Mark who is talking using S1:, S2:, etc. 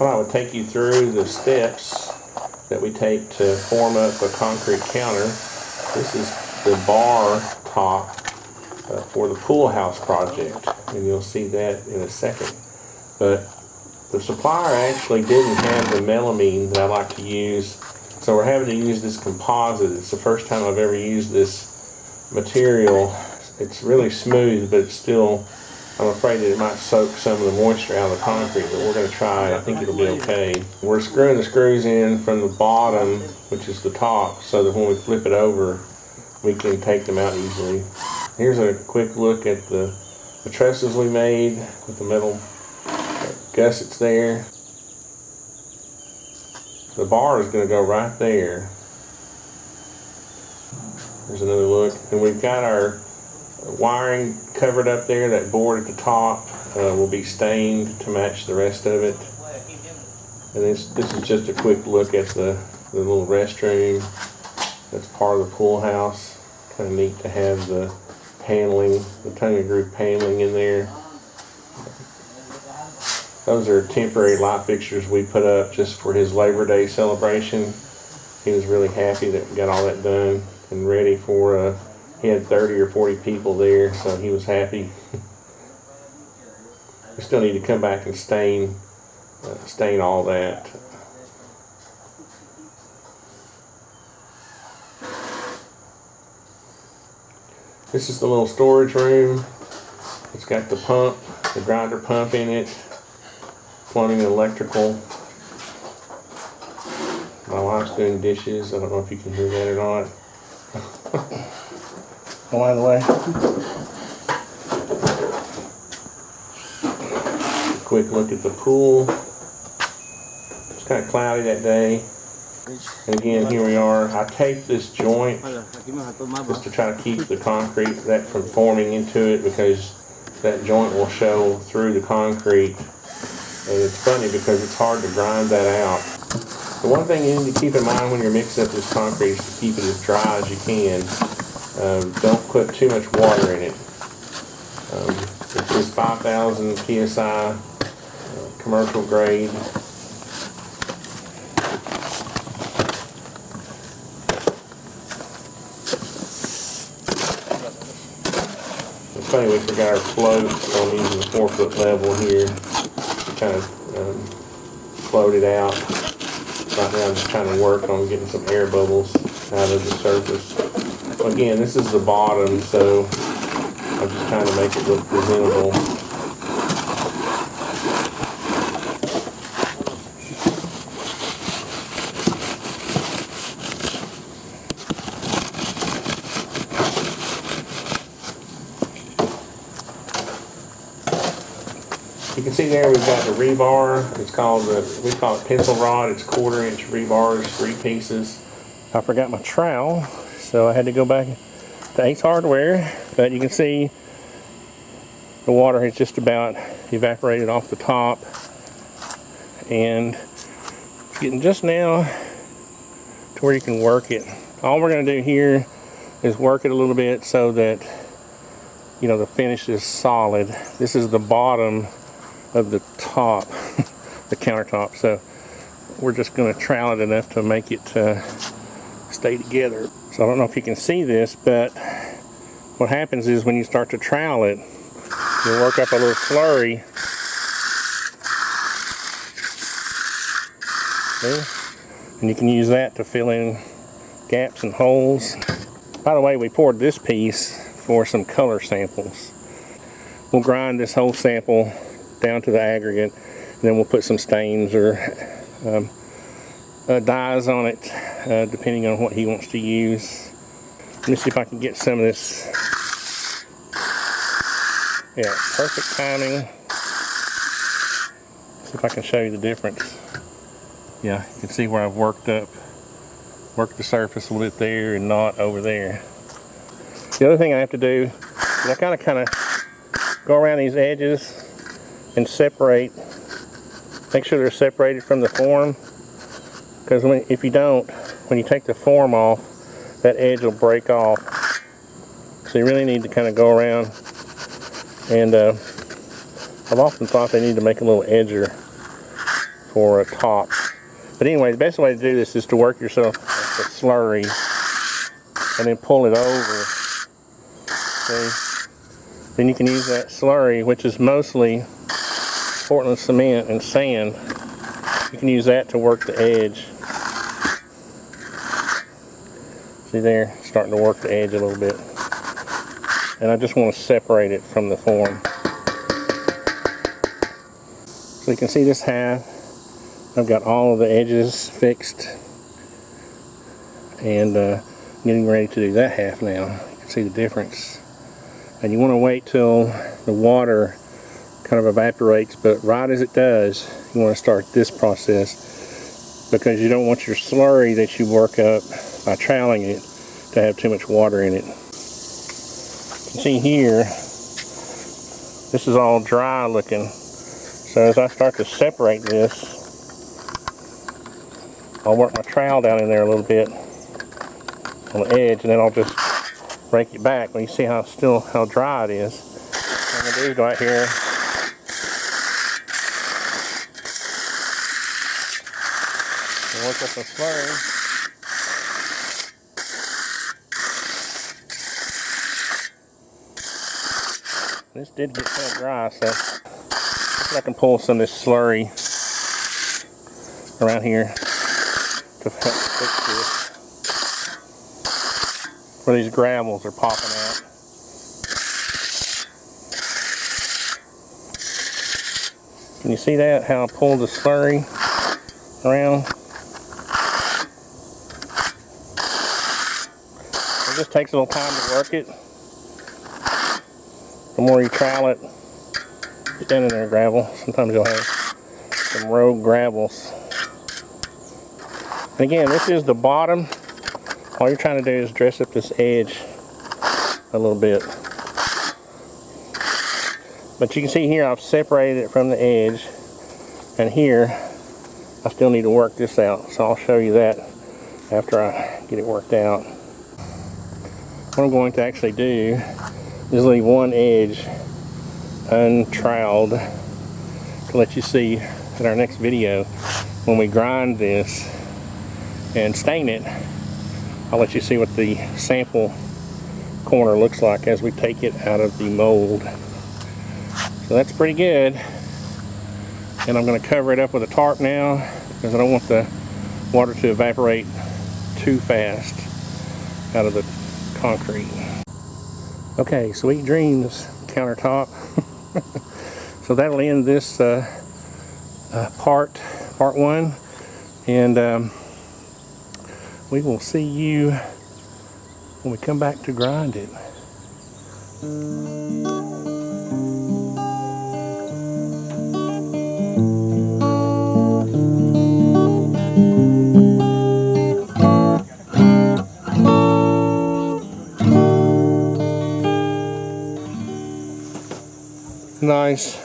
S1: thought I would take you through the steps that we take to form up a concrete counter. This is the bar top for the pool house project, and you'll see that in a second. But the supplier actually didn't have the melamine that I like to use, so we're having to use this composite. It's the first time I've ever used this material. It's really smooth, but it's still, I'm afraid that it might soak some of the moisture out of the concrete, but we're going to try. I think it'll be okay. We're screwing the screws in from the bottom, which is the top, so that when we flip it over, we can take them out easily. Here's a quick look at the trusses we made with the metal gussets there. The bar is going to go right there. There's another look. And we've got our wiring covered up there. That board at the top will be stained to match the rest of it. And this is just a quick look at the little restroom that's part of the pool house. Kind of neat to have the paneling, the tongue and groove paneling in there. Those are temporary light fixtures we put up just for his Labor Day celebration. He was really happy that we got all that done and ready for, he had 30 or 40 people there, so he was happy. We still need to come back and stain all that. This is the little storage room. It's got the pump, the grinder pump in it, plumbing and electrical. My wife's doing dishes. I don't know if you can hear that or not. Go out of the way. A quick look at the pool. It's kind of cloudy that day. And again, here we are. I taped this joint just to try to keep the concrete from forming into it, because that joint will show through the concrete. And it's funny because it's hard to grind that out. The one thing you need to keep in mind when you're mixing up this concrete is to keep it as dry as you can. Don't put too much water in it. It's just 5,000 psi, commercial grade. It's funny we forgot our float, so I'm using the 4-foot level here to kind of float it out. Right now I'm just trying to work on getting some air bubbles out of the surface. Again, this is the bottom, so I'm just trying to make it look presentable. You can see there we've got the rebar. It's called we call it pencil rod. It's 1/4-inch rebars, 3 pieces. I forgot my trowel, so I had to go back to Ace Hardware. But you can see the water has just about evaporated off the top, and it's getting just now to where you can work it. All we're going to do here is work it a little bit so that, you know, the finish is solid. This is the bottom of the top, the countertop, so we're just going to trowel it enough to make it stay together. So I don't know if you can see this, but what happens is when you start to trowel it, you work up a little slurry. See? And you can use that to fill in gaps and holes. By the way, we poured this piece for some color samples. We'll grind this whole sample down to the aggregate, and then we'll put some stains or dyes on it, depending on what he wants to use. Let me see if I can get some of this. Yeah, perfect timing. See if I can show you the difference. Yeah, you can see where I've worked the surface a little bit there and not over there. The other thing I have to do is I kind of go around these edges and separate, make sure they're separated from the form, because if you don't, when you take the form off, that edge will break off. So you really need to kind of go around, and I've often thought they need to make a little edger for a top. But anyway, the best way to do this is to work yourself a slurry and then pull it over. See? Then you can use that slurry, which is mostly Portland cement and sand. You can use that to work the edge. See there, starting to work the edge a little bit. And I just want to separate it from the form. So you can see this half, I've got all of the edges fixed and getting ready to do that half now. You can see the difference. And you want to wait till the water kind of evaporates, but right as it does, you want to start this process because you don't want your slurry that you work up by troweling it to have too much water in it. You can see here, this is all dry looking. So as I start to separate this, I'll work my trowel down in there a little bit on the edge, and then I'll just break it back. But you see how dry it is. What I'm going to do is go out here and work up some slurry. This did get kind of dry, so I can pull some of this slurry around here to help fix this, where these gravels are popping out. Can you see that? How I pulled the slurry around? It just takes a little time to work it. The more you trowel it, get down in there, gravel. Sometimes you'll have some rogue gravels. And again, this is the bottom. All you're trying to do is dress up this edge a little bit. But you can see here I've separated it from the edge, and here I still need to work this out. So I'll show you that after I get it worked out. What I'm going to actually do is leave one edge untroweled to let you see in our next video when we grind this and stain it. I'll let you see what the sample corner looks like as we take it out of the mold. So that's pretty good. And I'm going to cover it up with a tarp now because I don't want the water to evaporate too fast out of the concrete. Okay, sweet dreams, Countertop. So that'll end this part one, and we will see you when we come back to grind it. Nice.